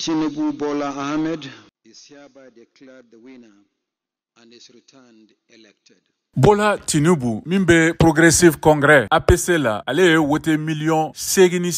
Tinubu Bola Ahmed is hereby declared the winner and is returned elected. Bola Tinubu min be Progressive Congress APC la ale ye wote million segi ni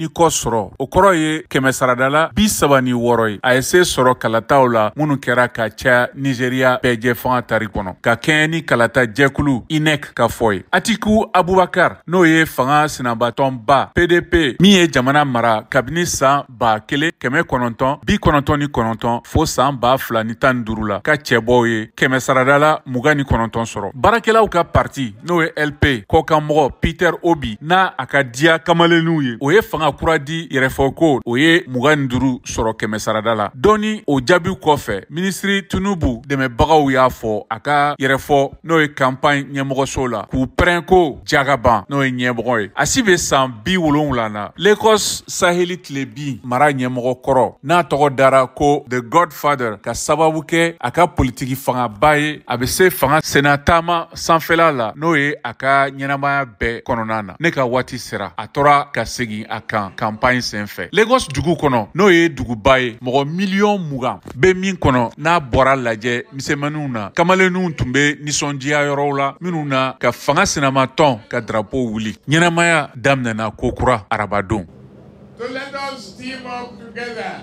kɔ sɔrɔ o kɔrɔ ye kɛmɛ saradala 36 ye a ye se sɔrɔ kalataw la minnu kɛra ka caya Nigeria bɛɛ fanga tari kɔnɔ ka kɛɲɛ ni kalata jɛkulu INEC ka fɔ ye Atiku Abubakar n'o ye fanga sinabatɔnba PDP min ye jamana mara kabini san 1999 fo san 2015 la ka cɛbɔw ye kɛmɛ saradala 29 sɔrɔ Barakɛlaw ka parti n'o ye LP kɔkanmɔgɔ Peter Obi n'a a ka diya kamalenninw ye o ye fanga kura di yɛrɛfɔko o ye 25 sɔrɔ kɛmɛ sarada la dɔɔni o jaabiw kɔfɛ ministri Tinubu dɛmɛbagaw y'a fɔ a ka yɛrɛfɔ n'o ye campagne ɲɛmɔgɔso la k'u pɛrɛn ko jagaban n'o ye ɲɛmɔgɔ ye a si bɛ san 70 na Lagos Saheli tilebin mara ɲɛmɔgɔ kɔrɔ n'a tɔgɔ dara ko The Godfather ka sababu kɛ a ka politiki fangaba ye a bɛ se fanga senata sanfɛla la n'o ye a ka ɲɛnamaya bɛɛ kɔnɔna na ne ka waati sera a tora ka segin a kan campagne senfɛ Lagos dugu kɔnɔ n'o ye duguba ye mɔgɔ million 20 bɛ min kɔnɔ n'a bɔra lajɛ misɛnmaninw na kamalenninw tun bɛ nisɔndiya yɔrɔw la minnu na ka fanga senamatɔn ka drapeau wuli ɲɛnamaya daminɛna kokura arabadon. So let us team up together